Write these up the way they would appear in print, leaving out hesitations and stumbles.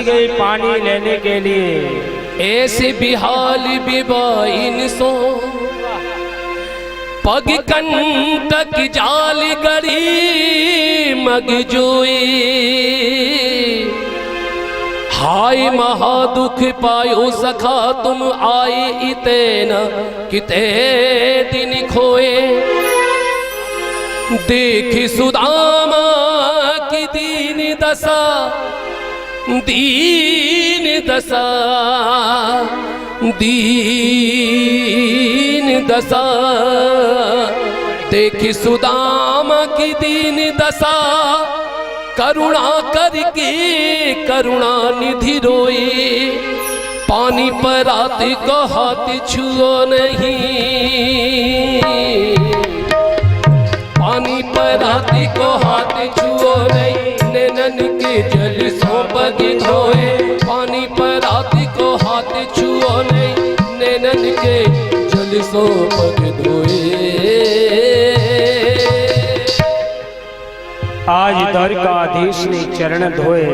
गई पानी लेने के लिए। ऐसे बिहाल बिबाइन सो पग कंटक जाल गरी मगजोई। हाय महादुख पायो सखा तुम आए इते न किते दिन खोए। देख सुदामा की दीन दशा दीन दशा दीन दशा। देख सुदामा की दीन दशा करुणा करके करुणा निधि रोई। पानी पर आते को हाथ छुओ नहीं, पानी पर हाथी को हाथ छुओ नहीं। नैनन के जल सो पग धोए। पानी पर हाथी को हाथ छुओ नहीं, नैनन के जल सो पग धोए। आज द्वारकाधीश ने चरण धोए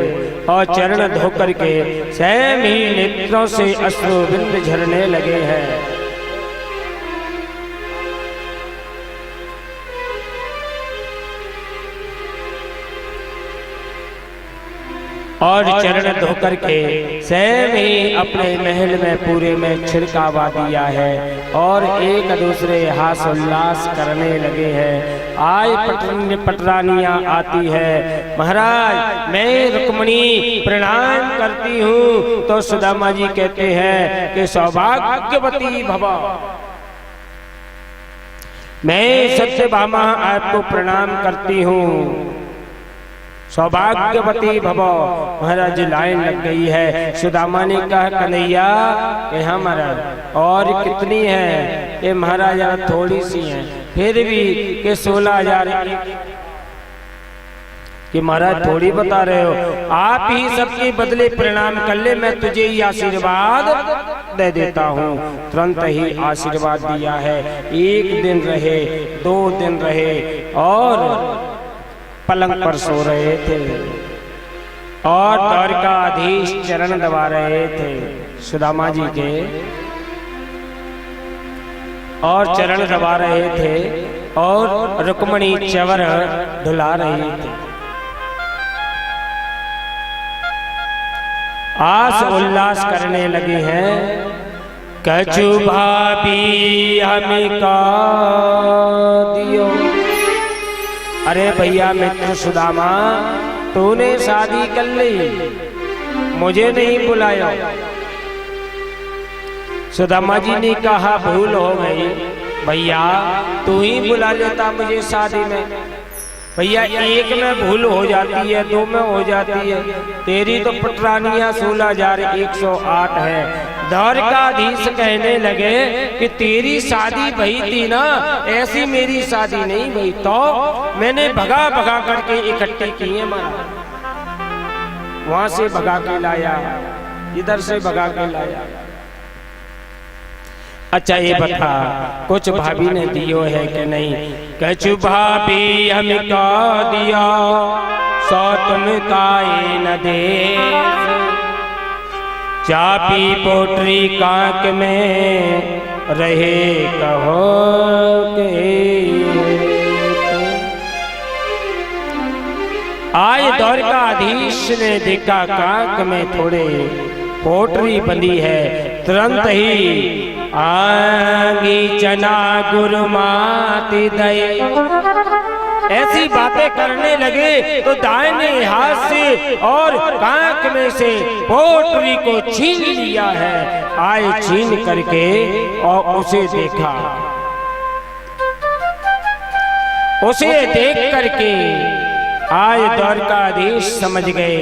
और चरण धो करके स्वयं ही नेत्रों से अश्रु बिंद झरने लगे हैं। और चरण धो करके स्वयं ही अपने महल में पूरे में छिड़कावा दिया है और एक दूसरे हास उल्लास करने लगे हैं। आज पटरानियां आती है, महाराज मैं रुक्मणी प्रणाम करती हूँ। तो सुदामा जी कहते हैं कि सौभाग्यवती भव। मैं सत्यभामा आपको प्रणाम करती हूँ, सौभाग्यवती भवो। महाराज लाइन लग गई है। सुदामा ने कहा कन्हैया कि हाँ महाराज और कितनी है? ये महाराज थोड़ी सी है, फिर भी कि 16,000 कि महाराज थोड़ी बता रहे हो, आप ही सबके बदले प्रणाम कर ले, मैं तुझे ही आशीर्वाद दे देता हूँ। तुरंत ही आशीर्वाद दिया है। 1 दिन रहे, 2 दिन रहे और पलंग पर सो रहे थे और द्वारकाधीश चरण दबा रहे थे सुदामा जी के, और चरण दबा रहे थे और रुक्मणी चवर धुला रही थी। आस उल्लास करने लगे हैं। कछु भाभी हमें का दियो। अरे भैया मित्र सुदामा, तूने शादी कर ली, मुझे नहीं बुलाया। सुदामा जी ने कहा भूल हो गई भैया, तू ही बुला लेता मुझे शादी में। भैया 1 में भूल हो जाती है, 2 में हो जाती है। तेरी तो पटरानियां 16,108 है। द्वारकाधीश कहने लगे कि तेरी शादी भई थी ना, ऐसी मेरी शादी नहीं भई। तो मैंने भगा भगा करके इकट्ठे किए, वहां से भगा के लाया, इधर से भगा के लाया। अच्छा ये बता कुछ भाभी ने दियो है कि नहीं? कछु भाभी हमें का दिया, सो तुम काए न दे। चापी पोटरी कांक में रहे कहो के। आज द्वारकाधीश ने देखा कांक में थोड़े पोटरी बंधी है। तुरंत ही आंगी चना गुरु माती दई, ऐसी बातें करने लगे तो दाहिने हाथ से और कांक में से पोटरी को छीन लिया है। आए छीन करके और उसे देखा, उसे देख करके आए द्वारकाधीश समझ गए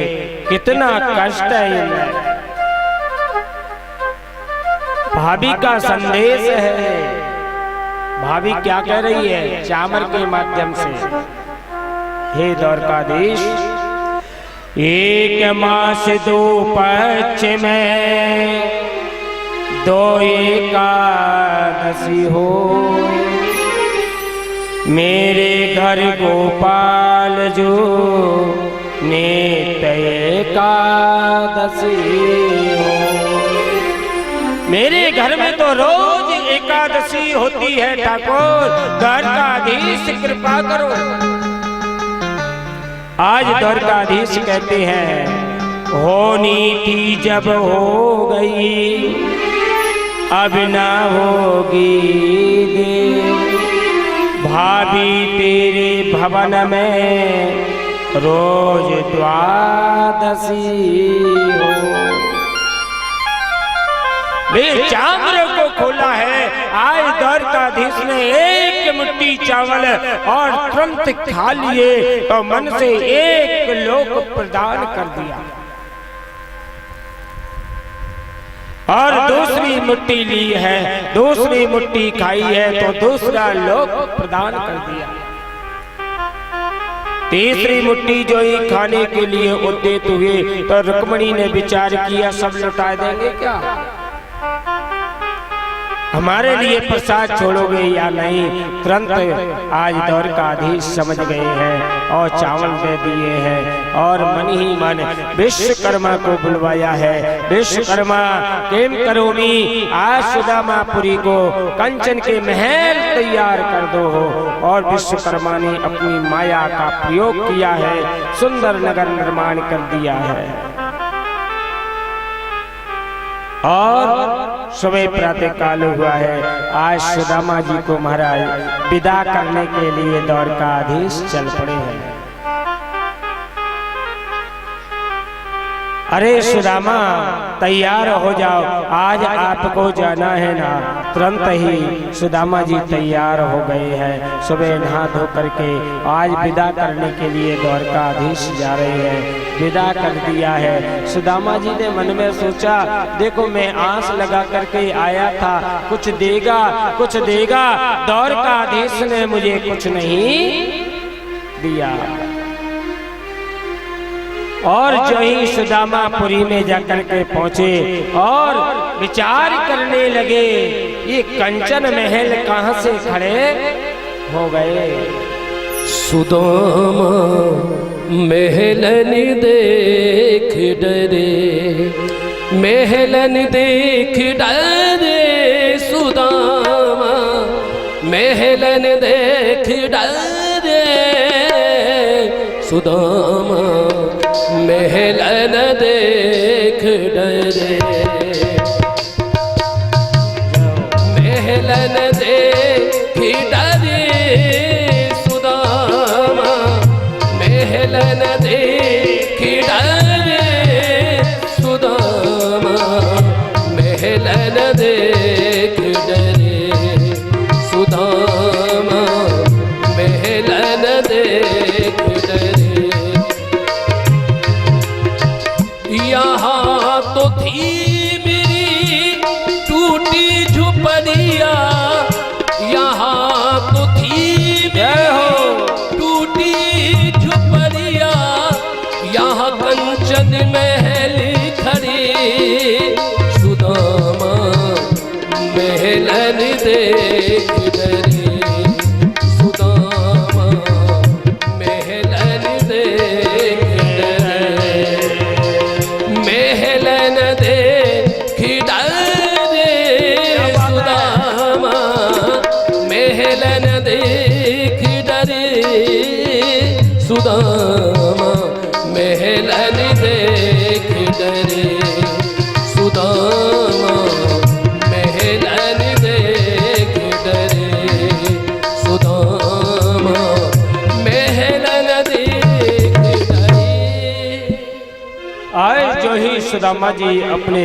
कितना कष्ट है इनमें। भाभी का संदेश है। भाभी क्या कह रही है चामर के माध्यम से? हे द्वारकाधीश, 1 मास 2 पक्ष में 2 एकादशी हो। मेरे घर गोपाल जो नित एकादशी हो। मेरे घर में तो रोज एकादशी होती है ठाकुर, द्वारकाधीश कृपा करो। आज द्वारकाधीश कहते हैं होनी थी जब हो गई, अब ना होगी देर। भाभी तेरे भवन में रोज द्वादशी हो। चांद्र को खोला है, आज द्वारकाधीश ने एक मुट्ठी चावल और तुरंत खा लिए तो मन से एक लोक प्रदान कर दिया, और दूसरी मुट्ठी ली है, दूसरी मुट्ठी खाई है तो दूसरा लोक प्रदान कर दिया। तीसरी मुट्ठी जो ही खाने के लिए उद्यत हुए तो रुक्मिणी ने विचार किया सब लौटा देंगे क्या, हमारे लिए प्रसाद छोड़ोगे या नहीं। तुरंत आज द्वारकाधीश समझ गए हैं और चावल दे दिए हैं, और मन ही मन विश्वकर्मा को बुलवाया है। विश्वकर्मा केम करोमी, आज सुदामापुरी को कंचन के महल तैयार कर दो। और विश्वकर्मा ने अपनी माया का प्रयोग किया है, सुंदर नगर निर्माण कर दिया है। और सुबह प्रातः काल हुआ है, आज सुदामा जी को महाराज विदा करने के लिए द्वारकाधीश चल पड़े हैं। अरे सुदामा तैयार हो जाओ, आज आपको जाना है ना। तुरंत ही सुदामा जी तैयार हो गए हैं, सुबह नहा धो करके आज विदा करने के लिए द्वारकाधीश जा रहे हैं। विदा कर दिया है। सुदामा जी ने मन में सोचा देखो मैं आस लगा करके आया था, कुछ देगा कुछ देगा, द्वारकाधीश ने मुझे कुछ नहीं दिया। और जो ही सुदामापुरी में जाकर के पहुंचे और विचार करने लगे ये कंचन महल कहां से खड़े हो गए। सुदामा महलन देख डरे, महलन देख डरे, सुदामा महलन देख डरे, सुदामा महलन देख डरे, महलन देख डरे, सुदामा महलन देख डरे, सुदामा महलन देख डरे, सुदामा महलन देख डरे। यहाँ तो थी मेरी टूटी झुपड़िया, यहाँ तो थी मेरी टूटी झुपड़िया, यहाँ कंचन महल खड़ी, सुदामा महलन देख डरे, सुदामा महलन देख डरे, महलन देख डरे, सुदामा महलन देख डरे, सुदामा महलन देख डरे, सुदामा महलन देख डरे, सुदामा महलन देख डरे। आज जो ही सुदामा जी अपने